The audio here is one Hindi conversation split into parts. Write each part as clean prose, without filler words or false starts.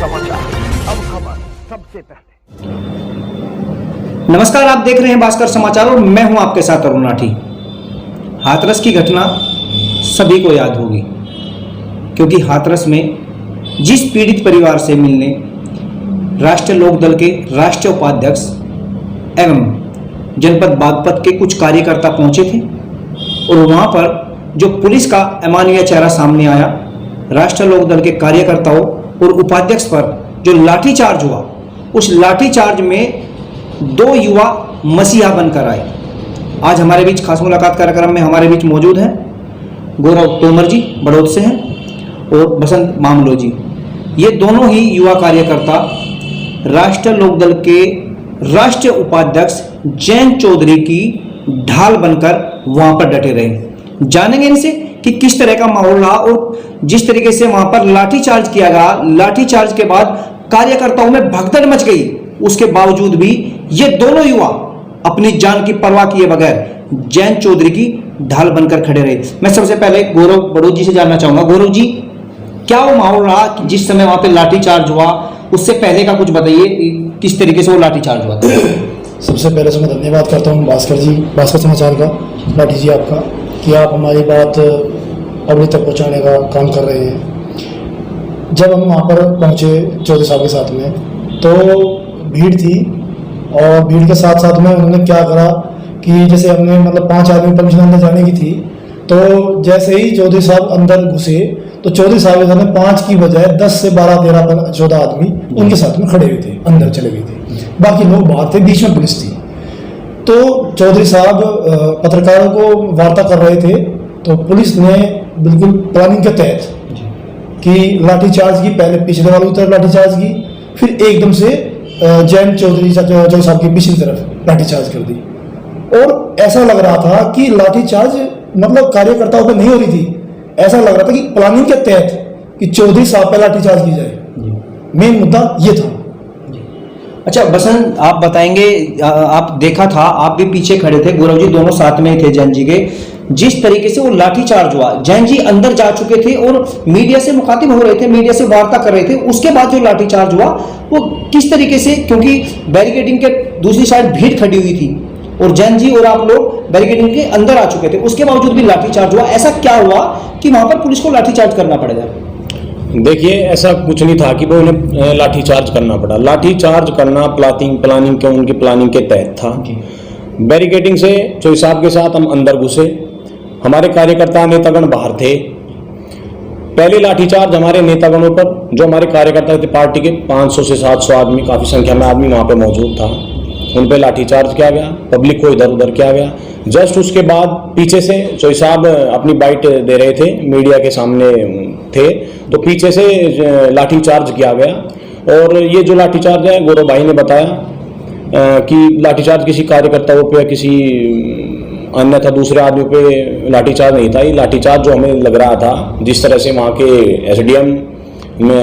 समाचार, अब खबर सबसे पहले। नमस्कार, आप देख रहे हैं भास्कर समाचार और मैं हूं आपके साथ अरुण राठी। हाथरस की घटना सभी को याद होगी, क्योंकि हाथरस में जिस पीड़ित परिवार से मिलने राष्ट्रीय लोकदल के राष्ट्रीय उपाध्यक्ष एवं जनपद बागपत के कुछ कार्यकर्ता पहुंचे थे और वहां पर जो पुलिस का अमानवीय चेहरा सामने आया, राष्ट्रीय लोकदल के कार्यकर्ताओं और उपाध्यक्ष पर जो लाठीचार्ज हुआ, उस लाठीचार्ज में 2 युवा मसीहा बनकर आए। आज हमारे बीच खास मुलाकात कार्यक्रम में हमारे बीच मौजूद हैं गौरव तोमर जी बड़ौद से हैं और बसंत मामलो जी। ये दोनों ही युवा कार्यकर्ता राष्ट्रीय लोकदल के राष्ट्रीय उपाध्यक्ष जयंत चौधरी की ढाल बनकर वहां पर डटे रहे। जानेंगे इनसे कि किस तरह का माहौल रहा और जिस तरीके से वहां पर लाठीचार्ज किया गया, लाठीचार्ज के बाद कार्यकर्ताओं में भगदड़ मच गई, उसके बावजूद भी ये दोनों युवा अपनी जान की परवाह किए बगैर जयंत चौधरी की ढाल बनकर खड़े रहे। मैं सबसे पहले गौरव बड़ौद जी से जानना चाहूंगा, गौरव जी क्या वो माहौल रहा कि जिस समय वहां पे लाठीचार्ज हुआ, उससे पहले का कुछ बताइए, किस तरीके से वो लाठीचार्ज हुआ? सबसे पहले से मैं धन्यवाद करता हूँ भास्कर जी, भास्कर समाचार का, लाठी जी आपका, कि आप हमारी बात पब्लिक तक पहुँचाने का काम कर रहे हैं। जब हम वहाँ पर पहुँचे चौधरी साहब के साथ में, तो भीड़ थी और भीड़ के साथ साथ में उन्होंने क्या करा कि जैसे हमने 5 आदमी परमिशन अंदर जाने की थी, तो जैसे ही चौधरी साहब अंदर घुसे तो चौधरी साहब के सामने 5 की बजाय 10 से 12, 13, 14 आदमी उनके साथ में खड़े हुए थे, अंदर चले गए थे, बाकी लोग बाहर थे, बीच में पुलिस थी। तो चौधरी साहब पत्रकारों को वार्ता कर रहे थे, तो पुलिस ने बिल्कुल प्लानिंग के तहत कि लाठीचार्ज की, पहले पिछले वालों की तरफ लाठीचार्ज की, फिर एकदम से जयंत चौधरी साहब की पिछली तरफ लाठीचार्ज कर दी। और ऐसा लग रहा था कि लाठीचार्ज कार्यकर्ताओं पर नहीं हो रही थी, ऐसा लग रहा था कि प्लानिंग के तहत कि चौधरी साहब पर लाठीचार्ज की जाए। मेन मुद्दा ये था। अच्छा बसंत, आप बताएंगे, आप देखा था, आप भी पीछे खड़े थे, गौरव जी दोनों साथ में थे जैन जी के, जिस तरीके से वो लाठीचार्ज हुआ, जैन जी अंदर जा चुके थे और मीडिया से मुखातिब हो रहे थे, मीडिया से वार्ता कर रहे थे, उसके बाद जो लाठीचार्ज हुआ वो किस तरीके से, क्योंकि बैरिकेडिंग के दूसरी साइड भीड़ खड़ी हुई थी और जैन जी और आप लोग बैरिकेडिंग के अंदर आ चुके थे, उसके बावजूद भी लाठीचार्ज हुआ। ऐसा क्या हुआ कि वहां पर पुलिस को लाठीचार्ज करना पड़ेगा? देखिए, ऐसा कुछ नहीं था कि वो उन्हें लाठीचार्ज करना पड़ा। लाठीचार्ज करना प्लानिंग के उनकी प्लानिंग के तहत था। बैरिकेडिंग से चौधरी साहब के साथ हम अंदर घुसे, हमारे कार्यकर्ता नेतागण बाहर थे। पहले लाठीचार्ज हमारे नेतागणों पर, जो हमारे कार्यकर्ता थे पार्टी के 500 से 700 आदमी, काफ़ी संख्या में आदमी वहाँ पे मौजूद था, उन पर लाठीचार्ज किया गया, पब्लिक को इधर उधर किया गया। जस्ट उसके बाद पीछे से चौधरी साहब अपनी बाइट दे रहे थे, मीडिया के सामने थे, तो पीछे से लाठीचार्ज किया गया। और ये जो लाठीचार्ज है, गौरव भाई ने बताया कि लाठीचार्ज किसी कार्यकर्ताओं पे या किसी अन्यथा दूसरे आदमी पे लाठीचार्ज नहीं था। ये लाठीचार्ज जो हमें लग रहा था, जिस तरह से वहाँ के SDM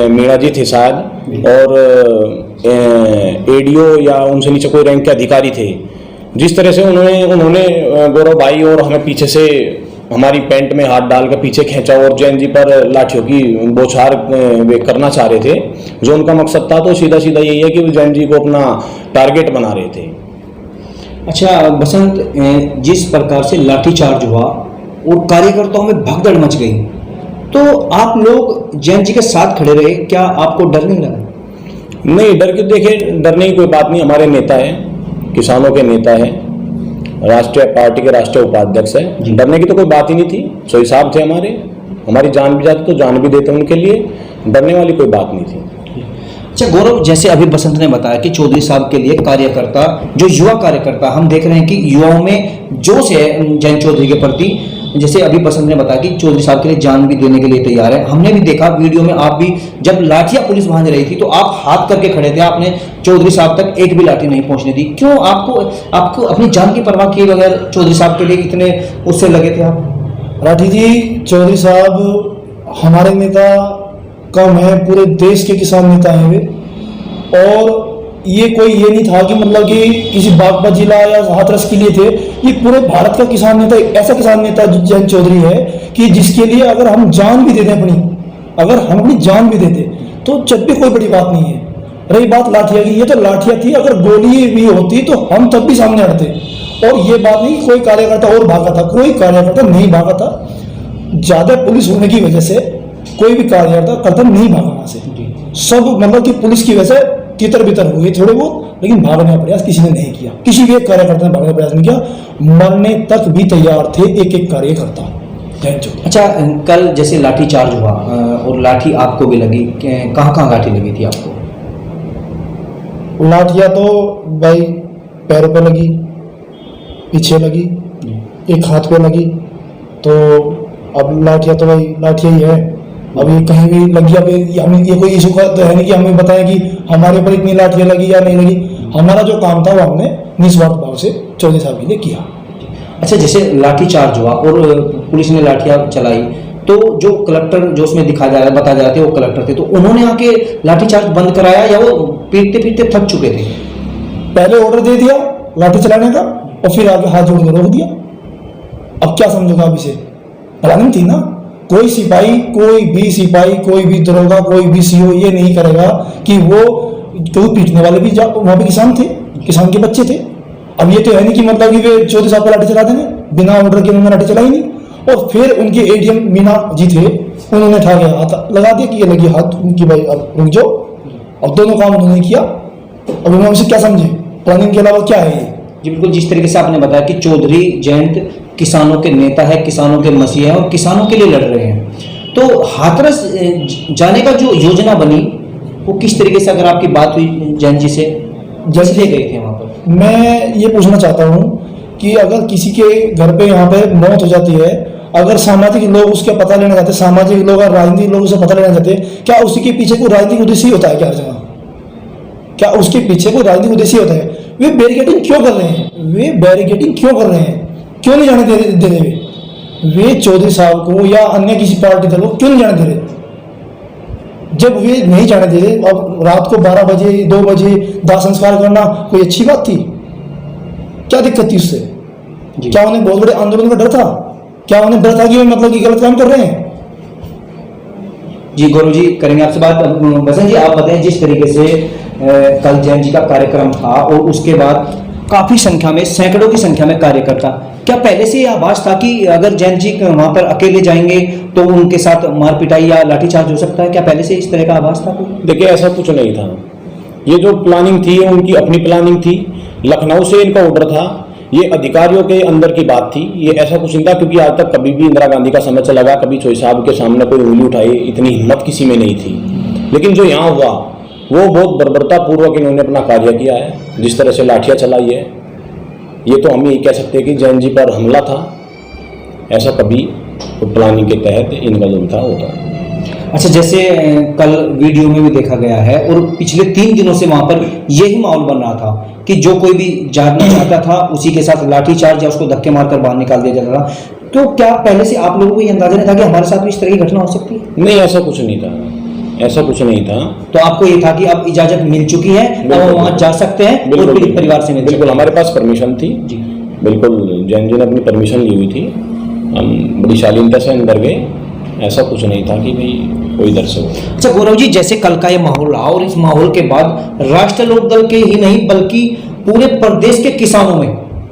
मीणा जी थे शायद, और ADO या उनसे नीचे कोई रैंक के अधिकारी थे, जिस तरह से उन्होंने गौरव भाई और हमें पीछे से हमारी पैंट में हाथ डाल कर पीछे खींचा और जैन जी पर लाठियों की बौछार वे करना चाह रहे थे। जो उनका मकसद था तो सीधा सीधा यही है कि वो जैन जी को अपना टारगेट बना रहे थे। अच्छा बसंत, जिस प्रकार से लाठीचार्ज हुआ और कार्यकर्ताओं में भगदड़ मच गई, तो आप लोग जैन जी के साथ खड़े रहे, क्या आपको डर नहीं लगा? नहीं, डर के देखिए, डरने की कोई बात नहीं। हमारे नेता है, किसानों के नेता है, राष्ट्रीय पार्टी के राष्ट्रीय उपाध्यक्ष है, डरने की तो कोई बात ही नहीं थी। चौधरी साहब थे हमारी जान भी जाती तो जान भी देते उनके लिए, डरने वाली कोई बात नहीं थी। अच्छा गौरव, जैसे अभी बसंत ने बताया कि चौधरी साहब के लिए कार्यकर्ता, जो युवा कार्यकर्ता, हम देख रहे हैं कि युवाओं में जोश है जयंत चौधरी के प्रति। जैसे अभी बसंत ने बताया कि चौधरी साहब के लिए जान भी देने के लिए तैयार है। हमने भी देखा वीडियो में, आप भी जब लाठियां पुलिस बांध रही थी तो आप हाथ करके खड़े थे, आपने चौधरी साहब तक एक भी लाठी नहीं पहुंचने दी। क्यों आपको अपनी जान की परवाह किए बगैर चौधरी साहब के लिए इतने उससे लगे थे आप? राठी जी, चौधरी साहब हमारे नेता कम है, पूरे देश के किसान नेता हैं वे, और ये नहीं था कि किसी बागपत जिला या हाथरस के लिए थे, ये पूरे भारत का किसान नेता, ऐसा किसान नेता जयंत चौधरी है कि जिसके लिए अगर हम जान भी दे दें, अगर हम अपनी जान भी देते तो जब भी कोई बड़ी बात नहीं है। रही बात लाठिया की, ये तो लाठिया थी, अगर गोली भी होती तो हम तब भी सामने हटते। और ये बात नहीं कि कोई कार्यकर्ता और भागा था, कोई कार्यकर्ता नहीं भागा था। ज्यादा पुलिस होने की वजह से कोई भी कार्यकर्ता नहीं भागा वहां से। सब मतलब कि पुलिस की वजह से तितर बितर हुए थोड़े बहुत, लेकिन भागने का प्रयास किसी ने नहीं किया, किसी भी एक कार्यकर्ता ने भागने का प्रयास नहीं किया। मरने तक भी तैयार थे एक एक कार्यकर्ता। अच्छा, कल जैसे लाठी चार्ज हुआ और लाठी आपको भी लगी, कहाँ कहाँ लाठी लगी थी आपको? लाठियाँ तो भाई पैरों पे लगी, पीछे लगी, एक हाथ पे लगी। तो अब लाठियाँ तो भाई लाठियाँ ही है। अब ये कहीं भी लगी, अब हमें ये कोई इशू का तो है नहीं कि हमें बताएं कि हमारे ऊपर इतनी लाठियाँ लगी या नहीं लगी। हमारा जो काम था वो हमने निस्वार्थ भाव से चौधरी साहब के लिए किया। अच्छा, जैसे लाठी चार्ज हुआ और पुलिस ने लाठियाँ चलाई, तो जो कलेक्टर जो उसमें दिखाया जा रहा है, बताया जा रहा था वो कलेक्टर थे, तो उन्होंने आके लाठी चार्ज बंद कराया या वो पीटते पीटते थक चुके थे? पहले ऑर्डर दे दिया लाठी चलाने का और फिर आगे हाथ जोड़ कर रोक दिया। अब क्या समझोगा आप इसे? प्लानिंग थी ना। कोई सिपाही, कोई भी दरोगा, कोई भी सीओ ये नहीं करेगा कि वो तो पीटने वाले भी वहां पे किसान थे, किसान के बच्चे थे। अब ये तो है नहीं कि मतलब कि वे चौधरी साहब पर लाठी चला देंगे, बिना ऑर्डर के उन्होंने लाठी चलाई नहीं। और फिर उनके एडीएम मीना जी थे, उन्होंने ठा के हाथ लगा दिया कि ये लगी हाथ उनकी, भाई अब रुक जाओ। अब दोनों काम उन्होंने किया। अब उन्होंने उनसे क्या समझे? प्लानिंग के अलावा क्या है ये? जी बिल्कुल, जिस तरीके से आपने बताया कि चौधरी जयंत किसानों के नेता है, किसानों के मसीहा है और किसानों के लिए लड़ रहे हैं, तो हाथरस जाने का जो योजना बनी वो किस तरीके से, अगर आपकी बात हुई जैन जी से, जैसे गए थे वहाँ पर? मैं ये पूछना चाहता हूँ कि अगर किसी के घर पे यहाँ पे मौत हो जाती है, अगर सामाजिक लोग उसके पता लेना चाहते, सामाजिक लोग और राजनीतिक लोग उसे पता लेना चाहते, क्या उसी के पीछे कोई राजनीतिक उद्देश्य होता है? क्या हर जगह क्या उसके पीछे कोई राजनीतिक उद्देश्य होता है? वे बैरिकेडिंग क्यों कर रहे हैं? क्यों नहीं जाने दे रहे? वे चौधरी साहब को या अन्य किसी पार्टी दल को क्यों नहीं जाने दे रहे? जब वे नहीं जाने दे रहे, अब रात को 12 बजे 2 बजे दाह संस्कार करना कोई अच्छी बात थी? क्या दिक्कत थी उससे? क्या उन्हें बहुत बड़े आंदोलन का डर था? क्या उन्हें डर था कि वे मतलब कि गलत काम कर रहे हैं? जी गौरव जी, करेंगे आपसे बात। बसंत जी, आप बताएं, जिस तरीके से कल जैन जी का कार्यक्रम था और उसके बाद काफी संख्या में, सैकड़ों की संख्या में कार्यकर्ता, क्या पहले से यह आभास था कि अगर जैन जी वहां पर अकेले जाएंगे तो उनके साथ मार पिटाई या लाठीचार्ज हो सकता है? क्या पहले से इस तरह का आभास था? देखिए, ऐसा कुछ नहीं था। ये जो प्लानिंग थी उनकी अपनी प्लानिंग थी, लखनऊ से इनका ऑर्डर था, ये अधिकारियों के अंदर की बात थी। ये ऐसा कुछ नहीं था, क्योंकि आज तक कभी भी इंदिरा गांधी का समय चला गया, कभी चौधरी साहब के सामने कोई उंगली उठाई, इतनी हिम्मत किसी में नहीं थी। लेकिन जो यहाँ हुआ वो बहुत बर्बरता पूर्वक इन्होंने अपना कार्य किया है। जिस तरह से लाठियाँ चलाई है, ये तो हम यही कह सकते हैं कि जैन जी पर हमला था। ऐसा कभी प्लानिंग के तहत इनका जो था होता। अच्छा, जैसे कल वीडियो में भी देखा गया है और पिछले 3 दिनों से वहां पर यही माहौल बन रहा था कि जो कोई भी जाना चाहता था उसी के साथ लाठीचार्ज या उसको धक्के मारकर बाहर निकाल दिया जाता था। तो क्या पहले से आप लोगों को ये अंदाजा नहीं था कि हमारे साथ भी इस तरह की घटना हो सकती है? नहीं, ऐसा कुछ नहीं था, ऐसा कुछ नहीं था। तो आपको ये था कि अब इजाजत मिल चुकी है, अब वहां जा सकते हैं और पीड़ित परिवार से मिल? बिल्कुल, हमारे पास परमिशन थी जी, बिल्कुल जैन जी ने अपनी परमिशन ली हुई थी। हम बड़ी शालीनता से अंदर गए, ऐसा कुछ नहीं था कि भाई कोई इधर से हो। अच्छा गौरव जी, जैसे कल का ये माहौल रहा और इस माहौल के बाद राष्ट्रीय लोकदल के ही नहीं बल्कि पूरे प्रदेश के किसानों में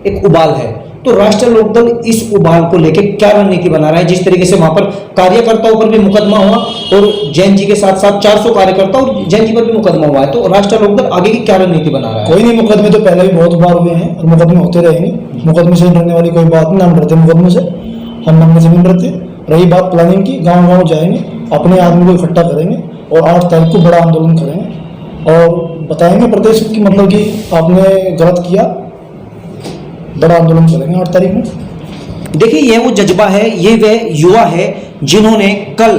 एक उबाल है, तो राष्ट्रीय लोकदल इस उबाल को लेकर क्या रणनीति बना रहा है? जिस तरीके से वहां पर कार्यकर्ताओं पर भी मुकदमा हुआ और जैन जी के साथ साथ 400 कार्यकर्ता और जैन जी पर भी मुकदमा हुआ है, तो राष्ट्रीय लोकदल आगे की क्या रणनीति बना रहा है? कोई नहीं, मुकदमे तो पहले भी बहुत बार हुए हैं और मुकदमे होते रहेंगे। मुकदमे से डरने वाली कोई बात नहीं, हम डरते मुकदमे से, हम मरने से नहीं डरते। रही बात प्लानिंग की, गाँव गाँव जाएंगे, अपने आदमी को इकट्ठा करेंगे और 8 तारीख को बड़ा आंदोलन करेंगे और बताएंगे प्रदेश की मतलब कि आपने गलत किया। बड़ा आंदोलन करेंगे 8 तारीख में। देखिए, यह वो जज्बा है, ये वह युवा है जिन्होंने कल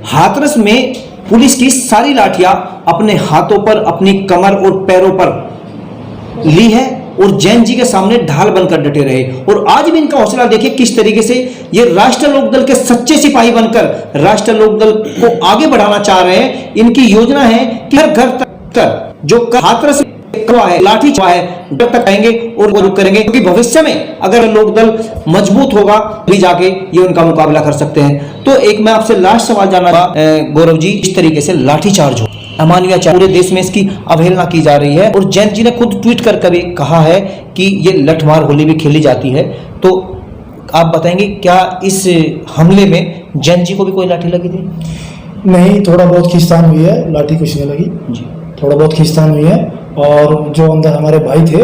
हाथरस में पुलिस की सारी लाठियां अपने हाथों पर, अपनी कमर और पैरों पर ली है और जैन जी के सामने ढाल बनकर डटे रहे। और आज भी इनका हौसला देखिए किस तरीके से ये राष्ट्रीय लोकदल के सच्चे सिपाही बनकर राष्ट्रीय लोकदल को आगे बढ़ाना चाह रहे हैं। इनकी योजना है कि हर घर तक जो हाथरस करवा है, लाठी चार्ज है, जब तक आएंगे और वो रुक करेंगे, क्योंकि भविष्य में अगर लोकदल मजबूत होगा भी जाके ये उनका मुकाबला कर सकते हैं। तो एक मैं आपसे लास्ट सवाल जानना गौरव जी, इस तरीके से लाठीचार्ज हो, अमानवीय पूरे देश में इसकी अवहेलना की जा रही है और जैन जी ने खुद ट्वीट कर कभी कहा है कि ये लठमार होली भी खेली जाती है। तो आप बताएंगे क्या इस हमले में जैन जी को भी कोई लाठी लगी थी? नहीं, थोड़ा बहुत खींचतान हुई है, लाठी कुछ नहीं लगी जी, थोड़ा बहुत खींचतान हुई है। और जो अंदर हमारे भाई थे,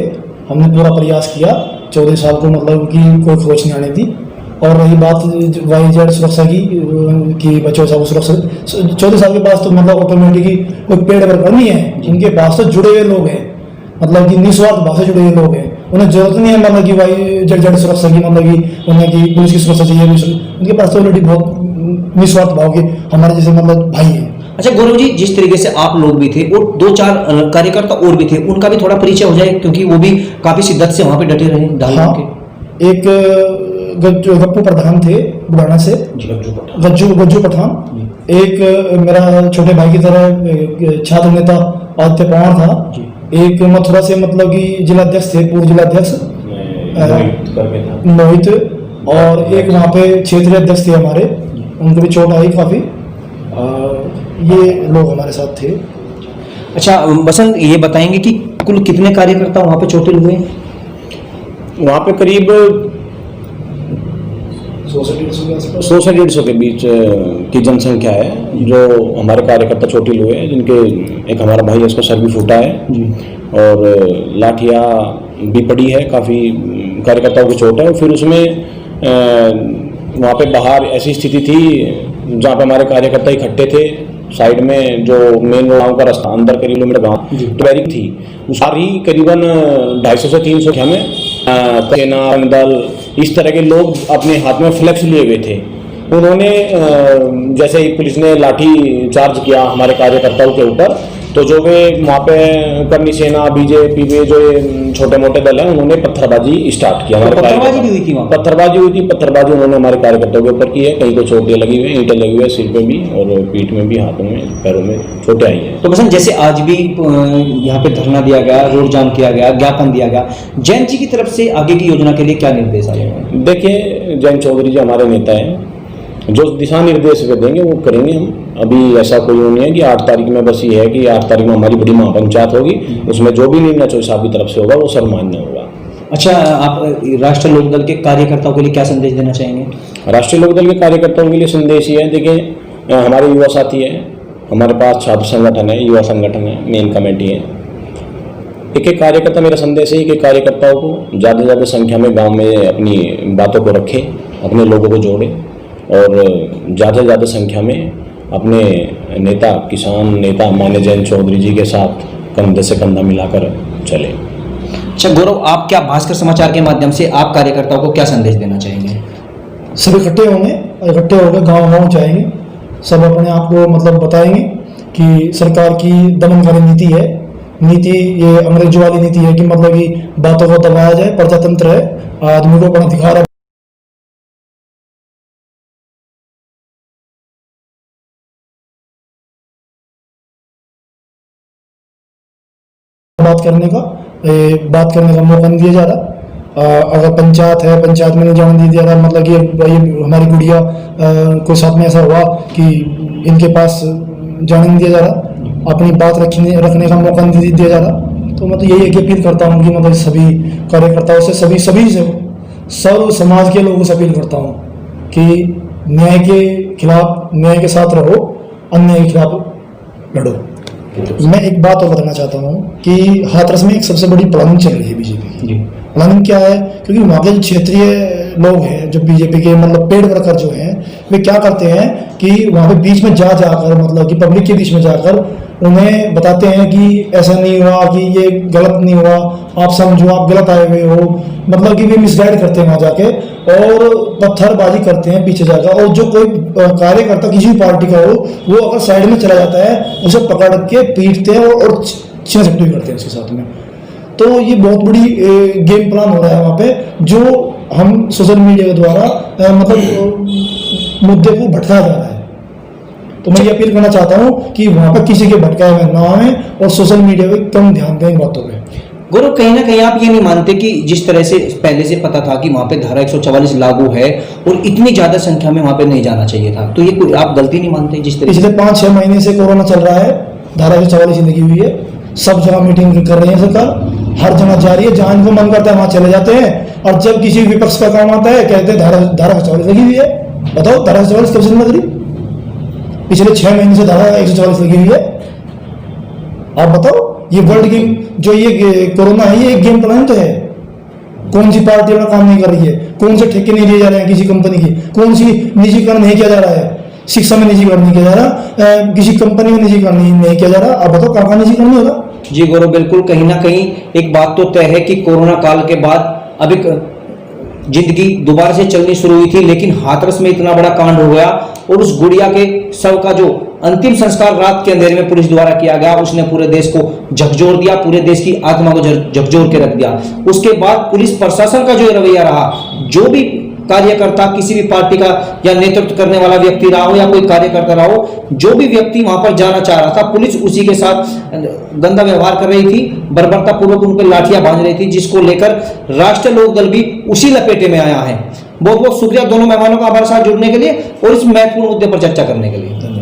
हमने पूरा प्रयास किया चौधरी साहब को मतलब कि कोई खोज नहीं आने दी। और रही बात YZ सुरक्षा की कि बच्चों साहब सुरक्षा, चौधरी साहब के पास तो मतलब ऑटोमेटिकली कोई पेड़ वर्कर नहीं है, उनके पास तो जुड़े हुए लोग हैं, मतलब कि निस्वार्थ भाव से जुड़े हुए लोग हैं। उन्हें जरूरत नहीं है मतलब कि YZ सुरक्षा की, मतलब कि उन्हें की पुलिस की सुरक्षा चाहिए, उनके पास तो ऑलरेडी बहुत निस्वार्थ भाव के हमारे जैसे मतलब भाई हैं। अच्छा गौरव जी, जिस तरीके से आप लोग भी थे और 2-4 कार्यकर्ता और भी थे, उनका भी थोड़ा परिचय हो जाए, क्योंकि वो भी काफी शिद्दत से वहां पे डटे रहे दालियों के। एक गप्पू प्रधान थे बुढ़ाना से, गज्जू पठान। एक मेरा छोटे भाई की तरह छात्र नेता आदित्य पवार था। एक मथुरा से मतलब कि जिलाध्यक्ष थे, पूर्व जिलाध्यक्ष मोहित। और एक वहाँ पे क्षेत्रीय अध्यक्ष थे हमारे, उनको भी चोट आई काफ़ी। ये लोग हमारे साथ थे। अच्छा बसंत, ये बताएंगे कि कुल कितने कार्यकर्ता वहाँ पे चोटिल हुए? वहाँ पे करीब 100 से 150 के बीच की जनसंख्या है जो हमारे कार्यकर्ता चोटिल हुए हैं, जिनके एक हमारा भाई है, उसका सर भी फूटा है और लाठियाँ भी पड़ी है, काफ़ी कार्यकर्ताओं की चोट है। और फिर उसमें वहाँ पे बाहर ऐसी स्थिति थी जहाँ पे हमारे कार्यकर्ता इकट्ठे थे, साइड में जो मेन गांव का रास्ता अंदर करीब किलोमीटर गाँव ट्वेरिक थी, उस सारी करीबन 250 से 300 संख्या में सेना दल इस तरह के लोग अपने हाथ में फ्लैक्स लिए हुए थे। उन्होंने जैसे ही पुलिस ने लाठी चार्ज किया हमारे कार्यकर्ताओं के ऊपर, तो जो वे वहाँ पे कर्मी सेना बीजेपी के जो छोटे मोटे दल हैं, उन्होंने पत्थरबाजी स्टार्ट किया। हमारे पत्थरबाजी भी हुई थी वहाँ? पत्थरबाजी हुई थी, पत्थरबाजी उन्होंने हमारे कार्यकर्ताओं के ऊपर की है। कहीं को चोटें लगी हुई है, ईंटें लगी हुई है, सिर पे भी और पीठ में भी, हाथों में, पैरों में चोटें आई हैं। तो बसंत, जैसे आज भी यहाँ पे धरना दिया गया, रोड जाम किया गया, ज्ञापन दिया गया, जैन जी की तरफ से आगे की योजना के लिए क्या निर्देश आए? देखिए, जैन चौधरी जी हमारे नेता हैं, जो दिशा निर्देश वे देंगे वो करेंगे हम। अभी ऐसा कोई नहीं है कि 8 तारीख में बस ये है कि 8 तारीख में हमारी बड़ी महापंचायत होगी, उसमें जो भी निर्णय चौधरी साहब की तरफ से होगा वो सर्वमान्य होगा। अच्छा, आप राष्ट्रीय लोकदल के कार्यकर्ताओं के लिए क्या संदेश देना चाहेंगे? राष्ट्रीय लोकदल के कार्यकर्ताओं के लिए संदेश ये है, देखिए हमारे युवा साथी हैं, हमारे पास छात्र संगठन है, युवा संगठन है, मेन कमेटी है। एक एक कार्यकर्ता, मेरा संदेश है कि कार्यकर्ताओं को ज़्यादा से ज़्यादा संख्या में गाँव में अपनी बातों को रखें, अपने लोगों को जोड़ें और ज़्यादा से ज़्यादा संख्या में अपने नेता, किसान नेता मान्य जैन चौधरी जी के साथ कंधे से कंधा मिलाकर चले। अच्छा गौरव, आप क्या भास्कर समाचार के माध्यम से आप कार्यकर्ताओं को क्या संदेश देना चाहेंगे? सब इकट्ठे होंगे, इकट्ठे होकर गाँव जाएंगे, सब अपने आप को मतलब बताएंगे कि सरकार की दमनकारी नीति है, नीति ये अंग्रेजों वाली नीति है कि मतलब कि बातों को दबाया जाए, प्रजातंत्र है, आदमी को अपना अधिकार है बात करने का मौका नहीं दिया जा रहा। अगर पंचायत है, पंचायत में नहीं जाने दिया जा रहा, मतलब ये हमारी गुड़िया को साथ में ऐसा हुआ कि इनके पास जाने नहीं दिया जा रहा, अपनी बात रखने का मौका नहीं दिया जा रहा। तो मैं तो यही अपील करता हूँ कि मतलब सभी कार्यकर्ताओं से, सभी से सर्व समाज के लोगों से अपील करता हूँ कि न्याय के खिलाफ, न्याय के साथ रहो, अन्याय के खिलाफ लड़ो। मैं एक बात और बताना चाहता हूँ कि हाथरस में एक सबसे बड़ी प्लानिंग चल रही है बीजेपी की। प्लानिंग क्या है? क्योंकि वहाँ के जो क्षेत्रीय लोग हैं, जो बीजेपी के मतलब पेड वर्कर जो हैं, वे क्या करते हैं कि वहाँ पे बीच में जाकर मतलब कि पब्लिक के बीच में जाकर उन्हें बताते हैं कि ऐसा नहीं हुआ, कि ये गलत नहीं हुआ, आप समझो आप गलत आए हुए हो, मतलब कि वे मिसगाइड करते हैं वहाँ जाके और पत्थरबाजी करते हैं पीछे जाकर। और जो कोई कार्यकर्ता किसी भी पार्टी का हो, वो अगर साइड में चला जाता है, उसे पकड़ के पीटते हैं और छीना-झपटी करते हैं उसके साथ में। तो ये बहुत बड़ी गेम प्लान हो रहा है वहाँ पे, जो हम सोशल मीडिया के द्वारा मतलब मुद्दे को भटका जा रहा है। तो मैं ये अपील करना चाहता हूँ कि वहाँ पर किसी के भटकाए हुए ना आए और सोशल मीडिया पे कम ध्यान दें इन बातों पे। गौरव, कहीं ना कहीं आप ये नहीं मानते कि जिस तरह से पहले से पता था कि वहाँ पे धारा 144 लागू है और इतनी ज्यादा संख्या में वहाँ पे नहीं जाना चाहिए था, तो ये कोई आप गलती नहीं मानते जिस तरह पिछले 5-6 महीने से कोरोना चल रहा है, धारा 144 लगी हुई है, सब जगह मीटिंग कर रही है सरकार, हर जगह जा रही है, जहाँ इनको मन करता है वहाँ चले जाते हैं, और जब किसी विपक्ष का काम आता है कहते हैं धारा 144 लगी हुई है। बताओ धारा 144 कब से लग रही? पिछले 6 महीने से धारा 144 लगी हुई है। आप बताओ, ये वर्ल्ड गेम जो ये कोरोना है, ये एक गेम प्लान तो है। कौन सी पार्टी अपना काम नहीं कर रही है, कौन से ठेके नहीं लिए जा रहे हैं किसी कंपनी की, कौन सी निजीकरण नहीं किया जा रहा है, शिक्षा में निजीकरण नहीं किया जा रहा, किसी कंपनी में निजीकरण नहीं किया जा रहा। अब बताओ कहाँ निजीकरण नहीं होगा? जी गौरव, बिल्कुल कहीं ना कहीं एक बात तो तय है कि कोरोना काल के बाद अब एक जिंदगी दोबारा से चलनी शुरू हुई थी, लेकिन हाथरस में इतना बड़ा कांड हो गया और उस गुड़िया के शव का जो अंतिम संस्कार रात के अंधेरे में पुलिस द्वारा किया गया, उसने पूरे देश को झकझोर दिया, पूरे देश की आत्मा को झकझोर के रख दिया। उसके बाद पुलिस प्रशासन का जो रवैया रहा, जो भी कार्यकर्ता किसी भी पार्टी का या नेतृत्व करने वाला व्यक्ति रहा हो या कोई कार्यकर्ता रहा हो, जो भी व्यक्ति वहां पर जाना चाह रहा था, पुलिस उसी के साथ गंदा व्यवहार कर रही थी, बर्बरता पूर्वक उन पर लाठियां बांध रही थी, जिसको लेकर राष्ट्रीय लोकदल भी उसी लपेटे में आया है। बहुत बहुत शुक्रिया दोनों मेहमानों का हमारे साथ जुड़ने के लिए और इस महत्वपूर्ण मुद्दे पर चर्चा करने के लिए।